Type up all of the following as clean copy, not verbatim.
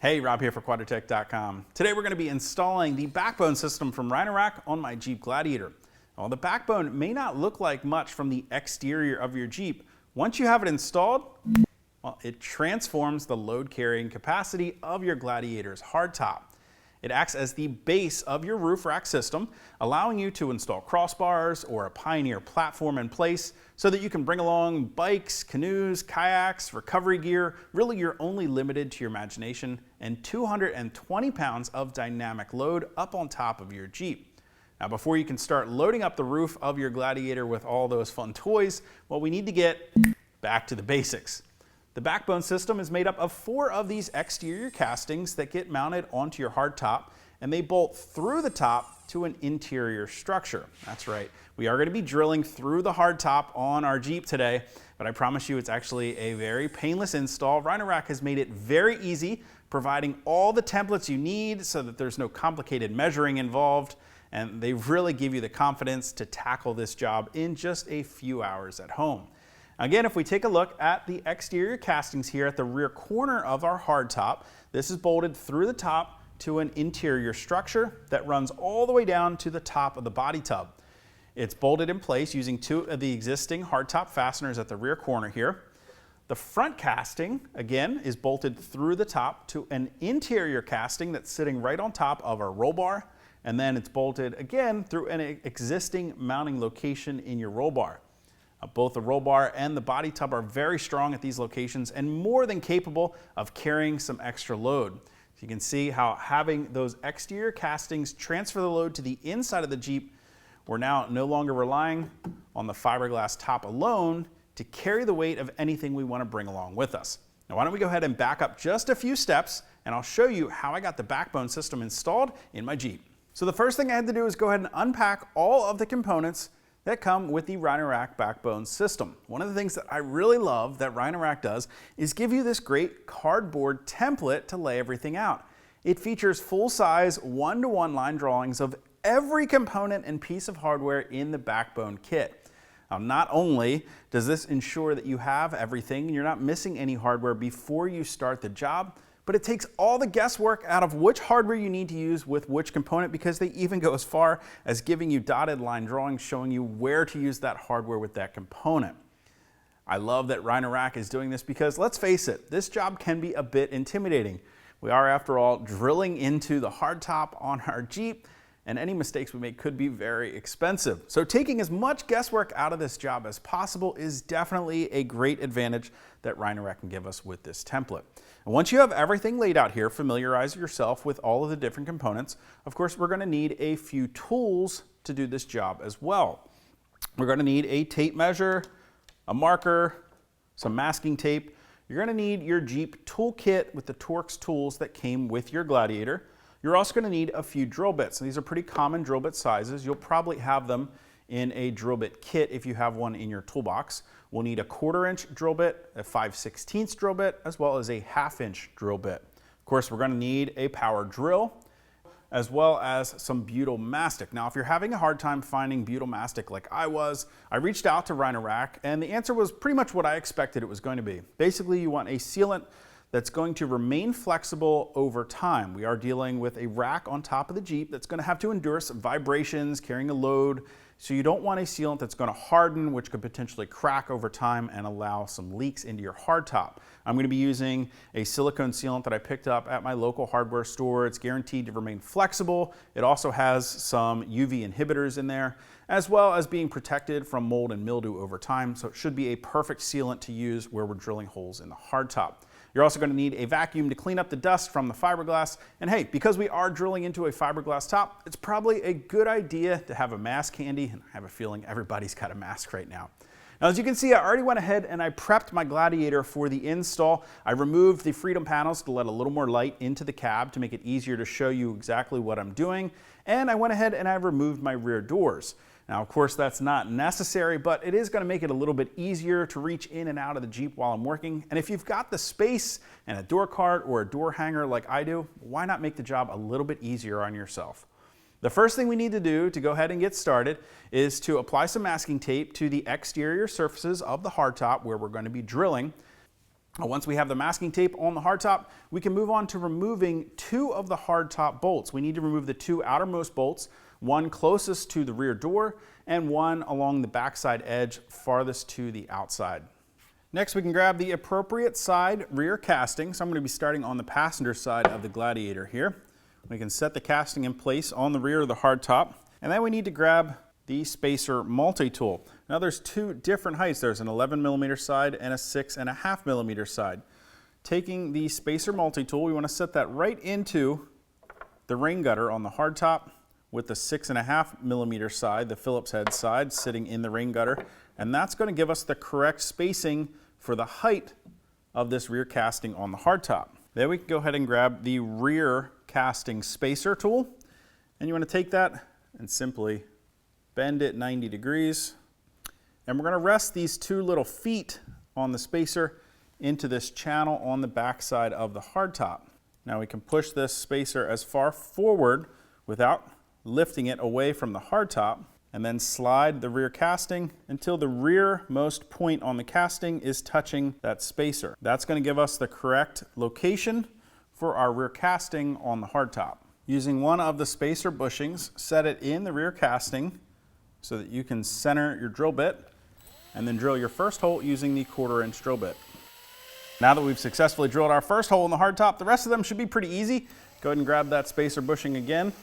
Hey, Rob here for Quadratec.com. Today we're going to be installing the backbone system from Rhino-Rack on my Jeep Gladiator. While the backbone may not look like much from the exterior of your Jeep, once you have it installed, well, it transforms the load carrying capacity of your Gladiator's hardtop. It acts as the base of your roof rack system, allowing you to install crossbars or a Pioneer platform in place so that you can bring along bikes, canoes, kayaks, recovery gear. Really, you're only limited to your imagination and 220 pounds of dynamic load up on top of your Jeep. Now, before you can start loading up the roof of your Gladiator with all those fun toys, well, we need to get back to the basics. The backbone system is made up of 4 of these exterior castings that get mounted onto your hardtop, and they bolt through the top to an interior structure. That's right, we are going to be drilling through the hardtop on our Jeep today, but I promise you it's actually a very painless install. Rhino-Rack has made it very easy, providing all the templates you need so that there's no complicated measuring involved, and they really give you the confidence to tackle this job in just a few hours at home. Again, if we take a look at the exterior castings here at the rear corner of our hardtop, this is bolted through the top to an interior structure that runs all the way down to the top of the body tub. It's bolted in place using 2 of the existing hardtop fasteners at the rear corner here. The front casting, again, is bolted through the top to an interior casting that's sitting right on top of our roll bar, and then it's bolted again through an existing mounting location in your roll bar. Both the roll bar and the body tub are very strong at these locations and more than capable of carrying some extra load. So you can see how having those exterior castings transfer the load to the inside of the Jeep, we're now no longer relying on the fiberglass top alone to carry the weight of anything we want to bring along with us. Now, why don't we go ahead and back up just a few steps and I'll show you how I got the backbone system installed in my Jeep. So the first thing I had to do is go ahead and unpack all of the components that come with the Rhino-Rack Backbone System. One of the things that I really love that Rhino-Rack does is give you this great cardboard template to lay everything out. It features full-size 1-to-1 line drawings of every component and piece of hardware in the backbone kit. Now, not only does this ensure that you have everything and you're not missing any hardware before you start the job, but it takes all the guesswork out of which hardware you need to use with which component, because they even go as far as giving you dotted line drawings showing you where to use that hardware with that component. I love that Rhino-Rack is doing this because, let's face it, this job can be a bit intimidating. We are, after all, drilling into the hardtop on our Jeep, and any mistakes we make could be very expensive. So taking as much guesswork out of this job as possible is definitely a great advantage that Rhino-Rack can give us with this template. And once you have everything laid out here, familiarize yourself with all of the different components. Of course, we're going to need a few tools to do this job as well. We're going to need a tape measure, a marker, some masking tape. You're going to need your Jeep toolkit with the Torx tools that came with your Gladiator. You're also going to need a few drill bits. These are pretty common drill bit sizes. You'll probably have them in a drill bit kit if you have one in your toolbox. We'll need a 1/4-inch drill bit, a 5/16 drill bit, as well as a 1/2-inch drill bit. Of course, we're going to need a power drill, as well as some butyl mastic. Now, if you're having a hard time finding butyl mastic like I was, I reached out to Rhino-Rack, and the answer was pretty much what I expected it was going to be. Basically, you want a sealant that's going to remain flexible over time. We are dealing with a rack on top of the Jeep that's going to have to endure some vibrations, carrying a load, so you don't want a sealant that's going to harden, which could potentially crack over time and allow some leaks into your hardtop. I'm going to be using a silicone sealant that I picked up at my local hardware store. It's guaranteed to remain flexible. It also has some UV inhibitors in there, as well as being protected from mold and mildew over time, so it should be a perfect sealant to use where we're drilling holes in the hardtop. You're also going to need a vacuum to clean up the dust from the fiberglass. And hey, because we are drilling into a fiberglass top, it's probably a good idea to have a mask handy. And I have a feeling everybody's got a mask right now. Now, as you can see, I already went ahead and I prepped my Gladiator for the install. I removed the Freedom panels to let a little more light into the cab to make it easier to show you exactly what I'm doing. And I went ahead and I removed my rear doors. Now, of course, that's not necessary, but it is going to make it a little bit easier to reach in and out of the Jeep while I'm working. And if you've got the space and a door cart or a door hanger like I do, why not make the job a little bit easier on yourself? The first thing we need to do to go ahead and get started is to apply some masking tape to the exterior surfaces of the hardtop where we're going to be drilling. Once we have the masking tape on the hardtop, we can move on to removing 2 of the hardtop bolts. We need to remove the 2 outermost bolts, one closest to the rear door and one along the backside edge farthest to the outside. Next, we can grab the appropriate side rear casting. So I'm going to be starting on the passenger side of the Gladiator here. We can set the casting in place on the rear of the hardtop, and then we need to grab the spacer multi-tool. Now there's 2 different heights. There's an 11mm side and a 6.5mm side. Taking the spacer multi-tool, we want to set that right into the rain gutter on the hardtop with the 6.5mm side, the Phillips head side, sitting in the rain gutter. And that's going to give us the correct spacing for the height of this rear casting on the hardtop. Then we can go ahead and grab the rear casting spacer tool. And you want to take that and simply bend it 90 degrees. And we're going to rest these 2 little feet on the spacer into this channel on the back side of the hardtop. Now we can push this spacer as far forward without lifting it away from the hardtop, and then slide the rear casting until the rearmost point on the casting is touching that spacer. That's going to give us the correct location for our rear casting on the hardtop. Using one of the spacer bushings, set it in the rear casting so that you can center your drill bit, and then drill your first hole using the 1/4 inch drill bit. Now that we've successfully drilled our first hole in the hardtop, the rest of them should be pretty easy. Go ahead and grab that spacer bushing again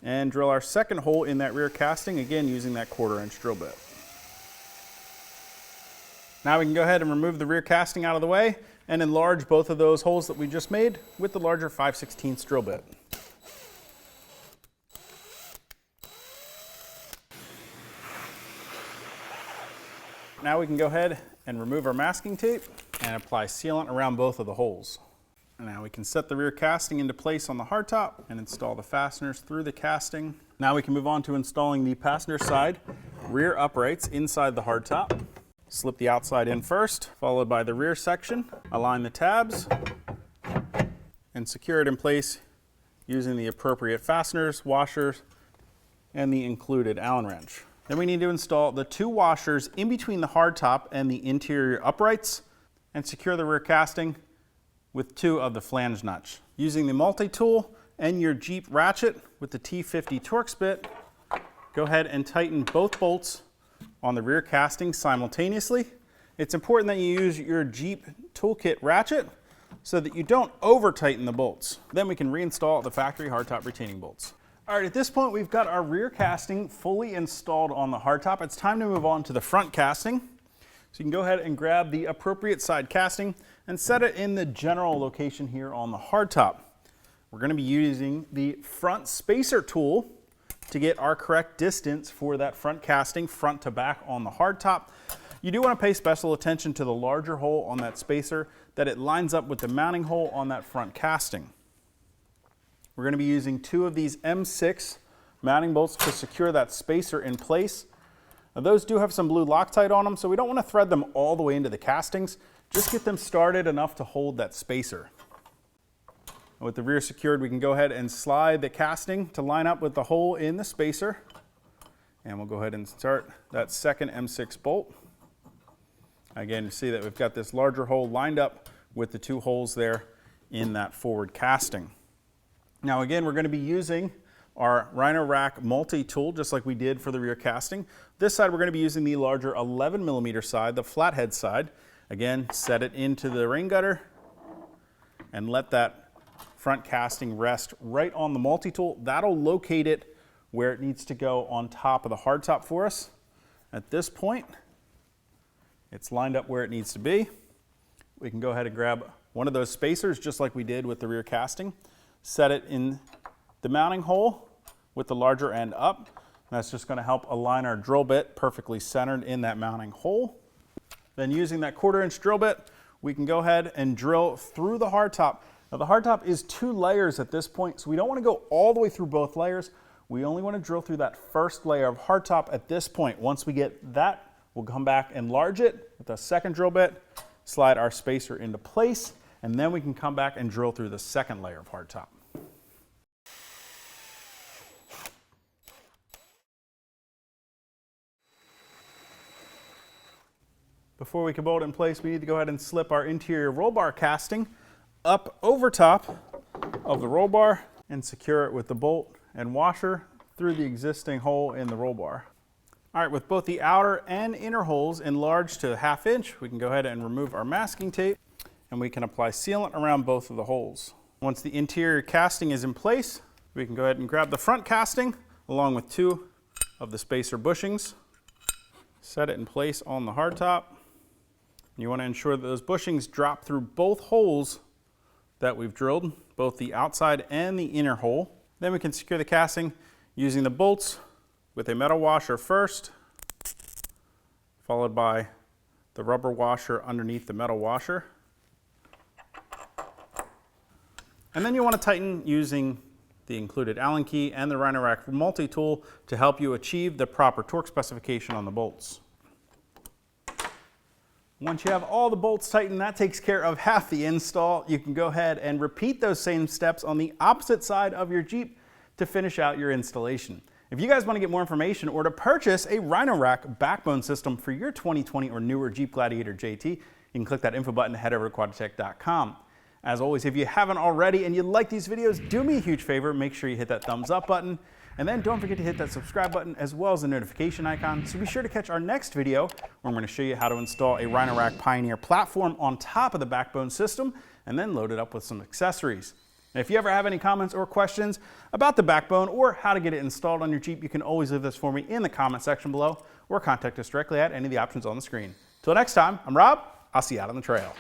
and drill our second hole in that rear casting, again using that 1/4 inch drill bit. Now we can go ahead and remove the rear casting out of the way and enlarge both of those holes that we just made with the larger 5/16 drill bit. Now we can go ahead and remove our masking tape and apply sealant around both of the holes. Now we can set the rear casting into place on the hardtop and install the fasteners through the casting. Now we can move on to installing the passenger side rear uprights inside the hardtop. Slip the outside in first, followed by the rear section. Align the tabs and secure it in place using the appropriate fasteners, washers, and the included Allen wrench. Then we need to install the 2 washers in between the hardtop and the interior uprights and secure the rear casting with 2 of the flange nuts. Using the multi-tool and your Jeep ratchet with the T50 Torx bit, go ahead and tighten both bolts on the rear casting simultaneously. It's important that you use your Jeep toolkit ratchet so that you don't over tighten the bolts. Then we can reinstall the factory hardtop retaining bolts. All right, at this point we've got our rear casting fully installed on the hardtop. It's time to move on to the front casting. So you can go ahead and grab the appropriate side casting and set it in the general location here on the hardtop. We're going to be using the front spacer tool to get our correct distance for that front casting, front to back on the hardtop. You do want to pay special attention to the larger hole on that spacer, that it lines up with the mounting hole on that front casting. We're going to be using 2 of these M6 mounting bolts to secure that spacer in place. Now those do have some blue Loctite on them, so we don't want to thread them all the way into the castings. Just get them started enough to hold that spacer. And with the rear secured, we can go ahead and slide the casting to line up with the hole in the spacer. And we'll go ahead and start that second M6 bolt. Again, you see that we've got this larger hole lined up with the 2 holes there in that forward casting. Now again, we're going to be using our Rhino-Rack multi-tool just like we did for the rear casting. This side we're going to be using the larger 11mm side, the flathead side. Again, set it into the rain gutter and let that front casting rest right on the multi-tool. That'll locate it where it needs to go on top of the hardtop for us. At this point, it's lined up where it needs to be. We can go ahead and grab one of those spacers just like we did with the rear casting. Set it in the mounting hole with the larger end up. That's just going to help align our drill bit perfectly centered in that mounting hole. Then using that 1/4 inch drill bit, we can go ahead and drill through the hardtop. Now the hardtop is 2 layers at this point, so we don't want to go all the way through both layers. We only want to drill through that first layer of hardtop at this point. Once we get that, we'll come back, enlarge it with a second drill bit, slide our spacer into place, and then we can come back and drill through the second layer of hardtop. Before we can bolt it in place, we need to go ahead and slip our interior roll bar casting up over top of the roll bar and secure it with the bolt and washer through the existing hole in the roll bar. All right, with both the outer and inner holes enlarged to 1/2 inch, we can go ahead and remove our masking tape, and we can apply sealant around both of the holes. Once the interior casting is in place, we can go ahead and grab the front casting along with 2 of the spacer bushings, set it in place on the hardtop. You want to ensure that those bushings drop through both holes that we've drilled, both the outside and the inner hole. Then we can secure the casting using the bolts with a metal washer first, followed by the rubber washer underneath the metal washer. And then you want to tighten using the included Allen key and the Rhino-Rack multi-tool to help you achieve the proper torque specification on the bolts. Once you have all the bolts tightened, that takes care of half the install. You can go ahead and repeat those same steps on the opposite side of your Jeep to finish out your installation. If you guys want to get more information or to purchase a Rhino-Rack Backbone System for your 2020 or newer Jeep Gladiator JT, you can click that info button and head over to Quadratec.com. As always, if you haven't already and you like these videos, do me a huge favor, make sure you hit that thumbs up button, and then don't forget to hit that subscribe button as well as the notification icon, so be sure to catch our next video where I'm going to show you how to install a Rhino-Rack Pioneer platform on top of the Backbone system and then load it up with some accessories. And if you ever have any comments or questions about the Backbone or how to get it installed on your Jeep, you can always leave this for me in the comment section below or contact us directly at any of the options on the screen. Till next time, I'm Rob. I'll see you out on the trail.